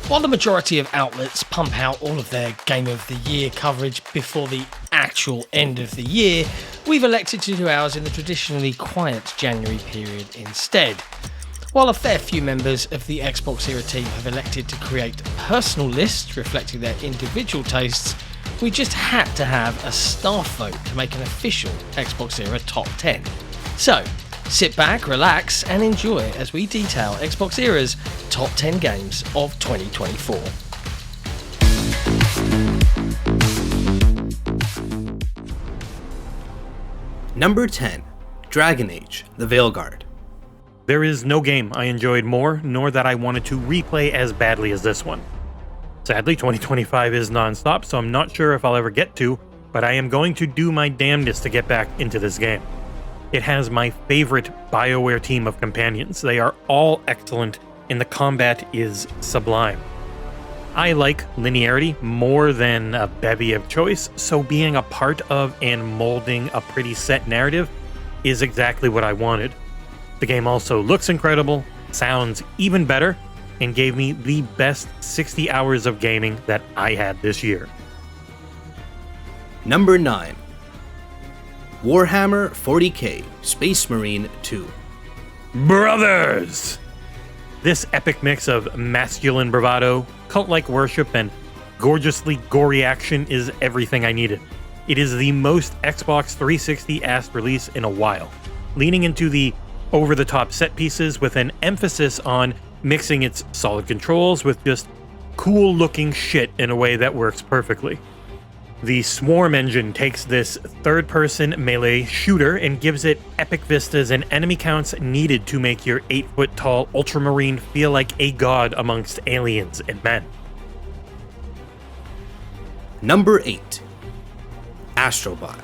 While the majority of outlets pump out all of their Game of the Year coverage before the actual end of the year, we've elected to do ours in the traditionally quiet January period instead. While a fair few members of the XboxEra team have elected to create personal lists reflecting their individual tastes, we just had to have a staff vote to make an official XboxEra Top 10. So, sit back, relax, and enjoy as we detail XboxEra's Top 10 games of 2024. Number 10. Dragon Age: The Veilguard. There is no game I enjoyed more, nor that I wanted to replay as badly as this one. Sadly, 2025 is non-stop, so I'm not sure if I'll ever get to, but I am going to do my damnedest to get back into this game. It has my favorite BioWare team of companions. They are all excellent, and the combat is sublime. I like linearity more than a bevy of choice, so being a part of and molding a pretty set narrative is exactly what I wanted. The game also looks incredible, sounds even better, and gave me the best 60 hours of gaming that I had this year. Number 9. Warhammer 40k Space Marine 2. Brothers! This epic mix of masculine bravado, cult-like worship, and gorgeously gory action is everything I needed. It is the most Xbox 360-assed release in a while, leaning into the over-the-top set pieces with an emphasis on mixing its solid controls with just cool-looking shit in a way that works perfectly. The Swarm engine takes this third-person melee shooter and gives it epic vistas and enemy counts needed to make your 8-foot-tall Ultramarine feel like a god amongst aliens and men. Number 8. Astrobot.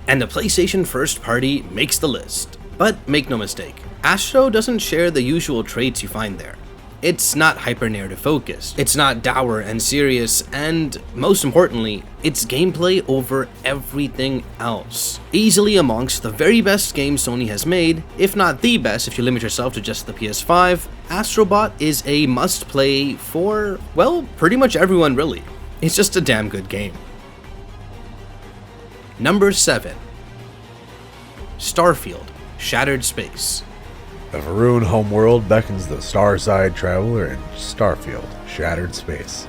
And the PlayStation first party makes the list. But make no mistake, Astro doesn't share the usual traits you find there. It's not hyper-narrative focused, it's not dour and serious, and most importantly, it's gameplay over everything else. Easily amongst the very best games Sony has made, if not the best if you limit yourself to just the PS5, Astrobot is a must-play for, well, pretty much everyone really. It's just a damn good game. Number 7. Starfield: Shattered Space. The Varun homeworld beckons the Starside traveler in Starfield: Shattered Space.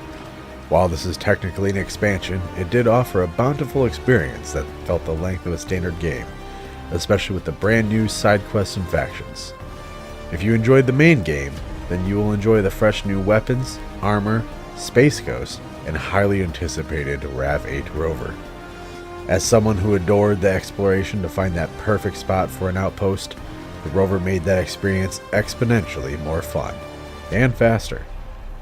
While this is technically an expansion, it did offer a bountiful experience that felt the length of a standard game, especially with the brand new side quests and factions. If you enjoyed the main game, then you will enjoy the fresh new weapons, armor, Space Ghost, and highly anticipated RAV-8 rover. As someone who adored the exploration to find that perfect spot for an outpost, the rover made that experience exponentially more fun and faster.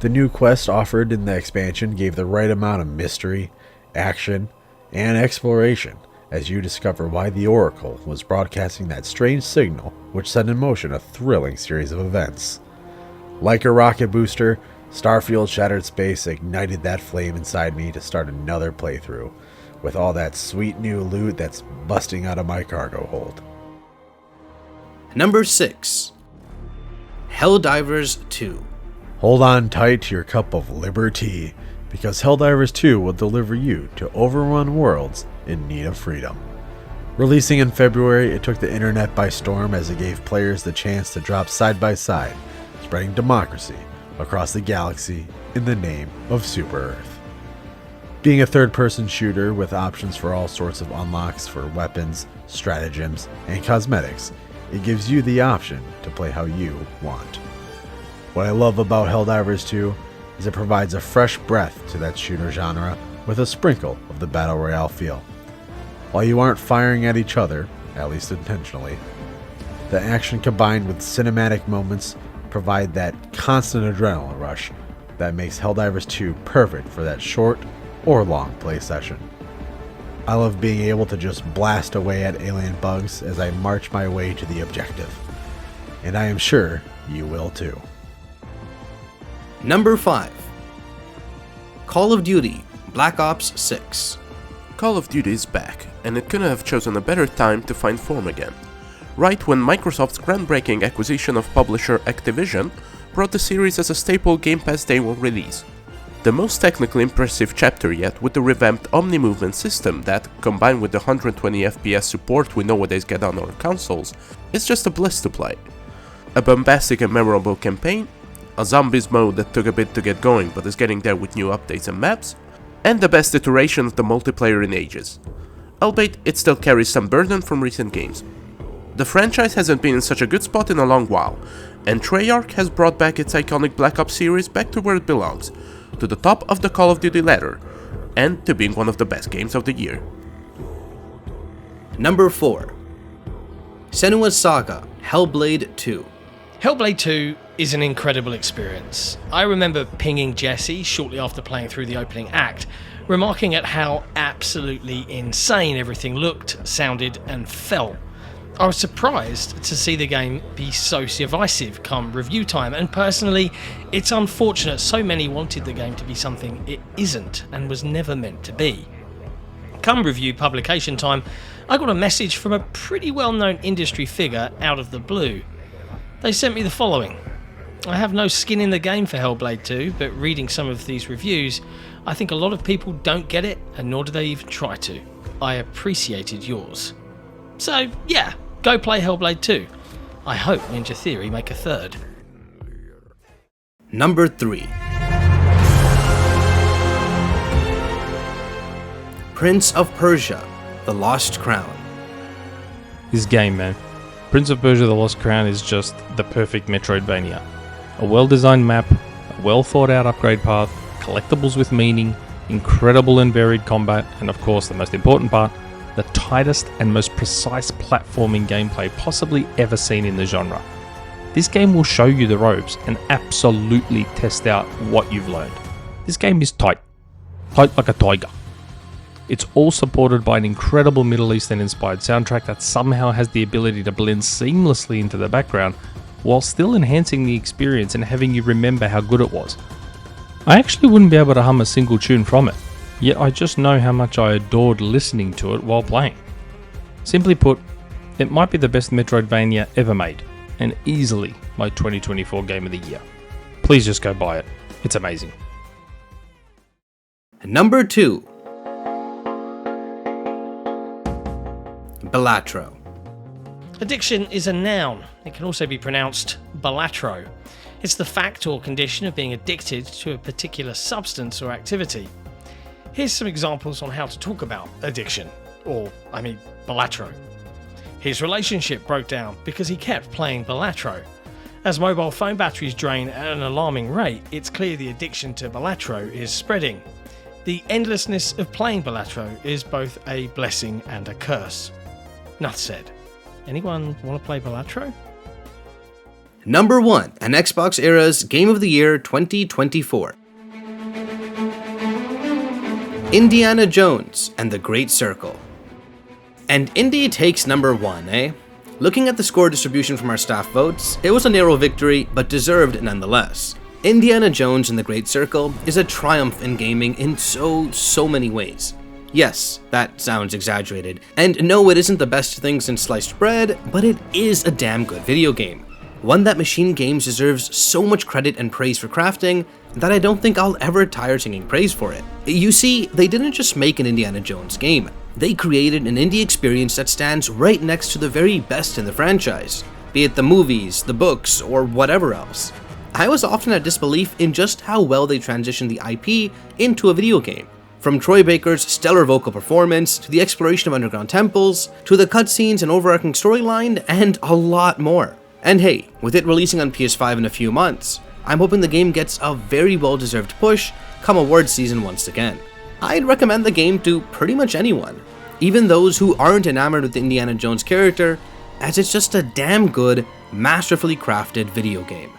The new quest offered in the expansion gave the right amount of mystery, action, and exploration as you discover why the Oracle was broadcasting that strange signal which set in motion a thrilling series of events. Like a rocket booster, Starfield: Shattered Space ignited that flame inside me to start another playthrough, with all that sweet new loot that's busting out of my cargo hold. Number 6. Helldivers 2. Hold on tight to your cup of liberty, because Helldivers 2 will deliver you to overrun worlds in need of freedom. Releasing in February, it took the internet by storm as it gave players the chance to drop side by side, spreading democracy across the galaxy in the name of Super Earth. Being a third-person shooter with options for all sorts of unlocks for weapons, stratagems, and cosmetics, it gives you the option to play how you want. What I love about Helldivers 2 is it provides a fresh breath to that shooter genre with a sprinkle of the Battle Royale feel. While you aren't firing at each other, at least intentionally, the action combined with cinematic moments provide that constant adrenaline rush that makes Helldivers 2 perfect for that short or long play session. I love being able to just blast away at alien bugs as I march my way to the objective. And I am sure you will too. Number 5. Call of Duty: Black Ops 6. Call of Duty is back, and it couldn't have chosen a better time to find form again. Right when Microsoft's groundbreaking acquisition of publisher Activision brought the series as a staple Game Pass Day 1 release, The most technically impressive chapter yet, with the revamped Omni-Movement system that, combined with the 120 FPS support we nowadays get on our consoles, is just a bliss to play. A bombastic and memorable campaign, a zombies mode that took a bit to get going but is getting there with new updates and maps, and the best iteration of the multiplayer in ages. Albeit it still carries some burden from recent games. The franchise hasn't been in such a good spot in a long while, and Treyarch has brought back its iconic Black Ops series back to where it belongs, to the top of the Call of Duty ladder, and to being one of the best games of the year. Number 4. Senua's Saga: Hellblade 2. Hellblade 2 is an incredible experience. I remember pinging Jesse shortly after playing through the opening act, remarking at how absolutely insane everything looked, sounded and felt. I was surprised to see the game be so divisive come review time, and personally, it's unfortunate so many wanted the game to be something it isn't and was never meant to be. Come review publication time, I got a message from a pretty well-known industry figure out of the blue. They sent me the following: I have no skin in the game for Hellblade 2, but reading some of these reviews, I think a lot of people don't get it, and nor do they even try to. I appreciated yours. So yeah, go play Hellblade 2. I hope Ninja Theory make a third. Number 3. Prince of Persia: The Lost Crown. This game, man. Prince of Persia: The Lost Crown is just the perfect Metroidvania. A well-designed map, a well-thought-out upgrade path, collectibles with meaning, incredible and varied combat, and of course the most important part, the tightest and most precise platforming gameplay possibly ever seen in the genre. This game will show you the ropes and absolutely test out what you've learned. This game is tight. Tight like a tiger. It's all supported by an incredible Middle Eastern inspired soundtrack that somehow has the ability to blend seamlessly into the background while still enhancing the experience and having you remember how good it was. I actually wouldn't be able to hum a single tune from it, yet I just know how much I adored listening to it while playing. Simply put, it might be the best Metroidvania ever made, and easily my 2024 Game of the Year. Please just go buy it, it's amazing. Number 2. Balatro. Addiction is a noun. It can also be pronounced balatro. It's the fact or condition of being addicted to a particular substance or activity. Here's some examples on how to talk about addiction, balatro. His relationship broke down because he kept playing balatro. As mobile phone batteries drain at an alarming rate, it's clear the addiction to balatro is spreading. The endlessness of playing balatro is both a blessing and a curse. Nuth said. Anyone want to play balatro? Number 1, an XboxEra's Game of the Year 2024. Indiana Jones and the Great Circle. And Indy takes number 1, eh? Looking at the score distribution from our staff votes, it was a narrow victory, but deserved nonetheless. Indiana Jones and the Great Circle is a triumph in gaming in so many ways. Yes, that sounds exaggerated, and no, it isn't the best thing since sliced bread, but it is a damn good video game. One that Machine Games deserves so much credit and praise for crafting that I don't think I'll ever tire singing praise for it. You see, they didn't just make an Indiana Jones game, they created an indie experience that stands right next to the very best in the franchise, be it the movies, the books, or whatever else. I was often at disbelief in just how well they transitioned the IP into a video game. From Troy Baker's stellar vocal performance, to the exploration of underground temples, to the cutscenes and overarching storyline, and a lot more. And hey, with it releasing on PS5 in a few months, I'm hoping the game gets a very well-deserved push come awards season once again. I'd recommend the game to pretty much anyone, even those who aren't enamored with the Indiana Jones character, as it's just a damn good, masterfully crafted video game.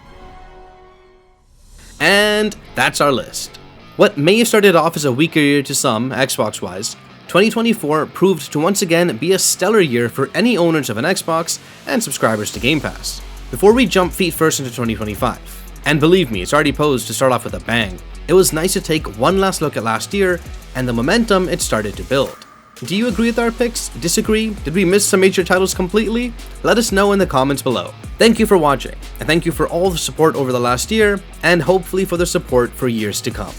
And that's our list. What may have started off as a weaker year to some, Xbox-wise, 2024 proved to once again be a stellar year for any owners of an Xbox and subscribers to Game Pass. Before we jump feet first into 2025, and believe me, it's already posed to start off with a bang, it was nice to take one last look at last year and the momentum it started to build. Do you agree with our picks? Disagree? Did we miss some major titles completely? Let us know in the comments below. Thank you for watching, and thank you for all the support over the last year, and hopefully for the support for years to come.